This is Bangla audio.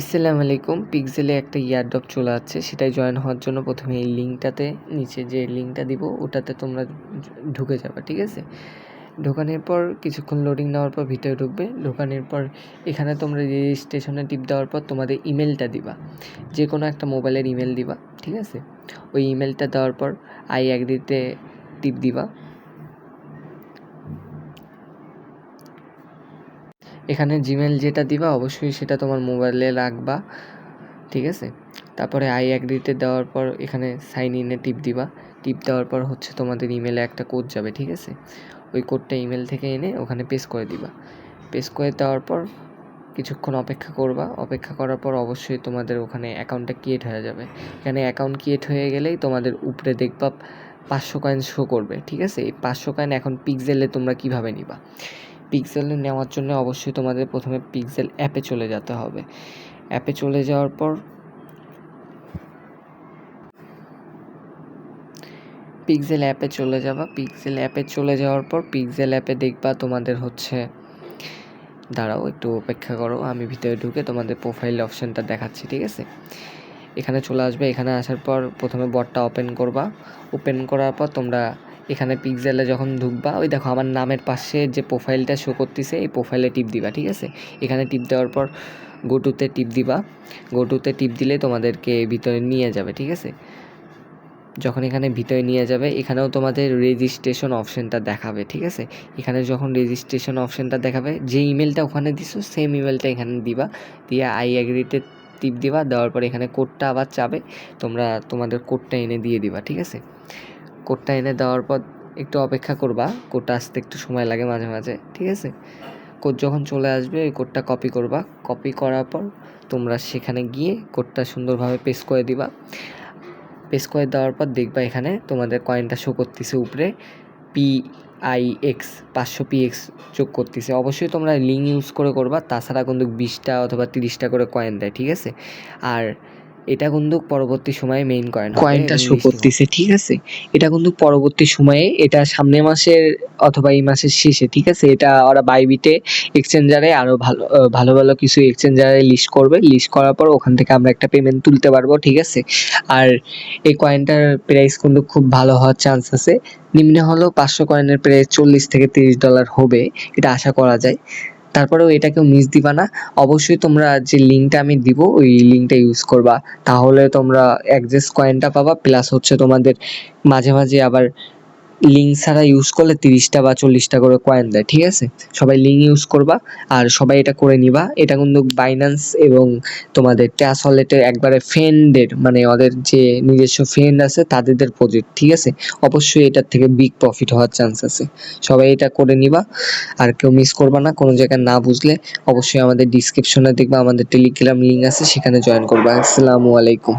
আসসালামু আলাইকুম। পিক্সেলে একটা ইয়ারড্রপ চলে যাচ্ছে, সেটায় জয়েন হওয়ার জন্য প্রথমে এই লিঙ্কটাতে, নিচে যে লিঙ্কটা দিব ওটাতে তোমরা ঢুকে যাবে, ঠিক আছে? ঢোকানোর পর কিছুক্ষণ লোডিং নেওয়ার পর ভিতরে ঢুকবে। ঢোকানোর পর এখানে তোমরা রেজিস্ট্রেশনে টিপ দেওয়ার পর তোমাদের ইমেলটা দিবা, যে কোনো একটা মোবাইলের ইমেল দিবা, ঠিক আছে? ওই ইমেলটা দেওয়ার পর আই অ্যাগ্রিতে টিপ দিবা। এখানে জিমেল যেটা দিবা অবশ্যই সেটা তোমার মোবাইলে রাখবা, ঠিক আছে? তারপরে আই অ্যাগ্রিতে দেওয়ার পর এখানে সাইন ইনে টিপ দিবা। টিপ দেওয়ার পর হচ্ছে তোমাদের ইমেলে একটা কোড যাবে, ঠিক আছে? ওই কোডটা ইমেল থেকে এনে ওখানে পেস্ট করে দিবা। পেস্ট করে দেওয়ার পর কিছুক্ষণ অপেক্ষা করবা। অপেক্ষা করার পর অবশ্যই তোমাদের ওখানে অ্যাকাউন্টটা ক্রিয়েট হয়ে যাবে। এখানে অ্যাকাউন্ট ক্রিয়েট হয়ে গেলেই তোমাদের উপরে দেখবা 500 কয়েন শো করবে, ঠিক আছে? এই 500 কয়েন এখন পিক্সেলে তোমরা কীভাবে নিবা? পিক্সেলে নেওয়ার জন্য অবশ্যই তোমাদের প্রথমে পিক্সেল অ্যাপে চলে যেতে হবে। অ্যাপে চলে যাওয়ার পর পিক্সেল অ্যাপে চলে যাবা। পিক্সেল অ্যাপে চলে যাওয়ার পর পিক্সেল অ্যাপে দেখবা তোমাদের হচ্ছে, দাঁড়াও একটু অপেক্ষা করো, আমি ভিতরে ঢুকে তোমাদের প্রোফাইল অপশানটা দেখাচ্ছি, ঠিক আছে? এখানে চলে আসবে। এখানে আসার পর প্রথমে বটটা ওপেন করবা। ওপেন করার পর তোমরা এখানে পিক্সেলে যখন ঢুকবা, ওই দেখো আমার নামের পাশে যে প্রোফাইলটা শো করতেছে এই প্রোফাইলে টিপ দিবা, ঠিক আছে? এখানে টিপ দেওয়ার পর গোটুতে টিপ দিবা। গোটুতে টিপ দিলে তোমাদেরকে ভিতরে নিয়ে যাবে, ঠিক আছে? যখন এখানে ভিতরে নিয়ে যাবে এখানেও তোমাদের রেজিস্ট্রেশন অপশানটা দেখাবে, ঠিক আছে? এখানে যখন রেজিস্ট্রেশন অপশানটা দেখাবে, যে ইমেলটা ওখানে দিছো সেম ইমেলটা এখানে দিবা। দিয়ে আই অ্যাগ্রিতে টিপ দিবা। দেওয়ার পর এখানে কোডটা আবার চাবে, তোমরা তোমাদের কোডটা এনে দিয়ে দিবা, ঠিক আছে? কোডটা এনে দেওয়ার পর একটু অপেক্ষা করবা। কোডটা আসতে একটু সময় লাগে মাঝে মাঝে, ঠিক আছে? কোড যখন চলে আসবে ওই কোডটা কপি করবা। কপি করার পর তোমরা সেখানে গিয়ে কোডটা সুন্দরভাবে পেস্ট করে দিবা। পেস্ট করে দেওয়ার পর দেখবা এখানে তোমাদের কয়েনটা শো করতেছে উপরে PIX 500 PX যোগ করতেছে। অবশ্যই তোমরা লিঙ্ক ইউজ করে করবা, তাছাড়া কিন্তু 20টা অথবা 30টা করে কয়েন দেয়, ঠিক আছে? আর এটা কিন্তু পরবর্তী সময়ে মেইন কয়েনটা শো করতেছে, ঠিক আছে? এটা কিন্তু পরবর্তী সময়ে, এটা সামনের মাসের অথবা এই মাসের শেষে, ঠিক আছে? এটা ওরা বাইবিটে এক্সচেঞ্জারে আরও ভালো ভালো কিছু এক্সচেঞ্জারে লিস্ট করবে। লিস্ট করার পর ওখান থেকে আমরা একটা পেমেন্ট তুলতে পারবো, ঠিক আছে? আর এই কয়েনটার প্রাইস কিন্তু খুব ভালো হওয়ার চান্স আছে। নিম্নে হলেও 500 কয়েনের প্রাইস $40 থেকে $30 হবে, এটা আশা করা যায়। তারপরেও এটাকেও মিস দিবা না। অবশ্যই তোমরা যে লিঙ্কটা আমি দিব ওই লিঙ্কটা ইউজ করবা, তাহলে তোমরা অ্যাক্সেস কয়েনটা পাবা। প্লাস হচ্ছে তোমাদের মাঝে মাঝে আবার লিঙ্ক ছাড়া ইউজ করলে 30টা বা 40টা করে কয়েন দেয়, ঠিক আছে? সবাই লিঙ্ক ইউজ করবা আর সবাই এটা করে নিবা। এটা কিন্তু বাইন্যান্স এবং তোমাদের ট্যাস ওয়ালেটের একবারে ফ্রেন্ডের, মানে ওদের যে নিজস্ব ফ্রেন্ড আছে তাদের প্রজেক্ট, ঠিক আছে? অবশ্যই এটার থেকে বিগ প্রফিট হওয়ার চান্স আছে। সবাই এটা করে নিবা আর কেউ মিস করবা না। কোনো জায়গায় না বুঝলে অবশ্যই আমাদের ডিসক্রিপশনে দেখবা আমাদের টেলিগ্রাম লিঙ্ক আছে, সেখানে জয়েন করবা। আসসালামু আলাইকুম।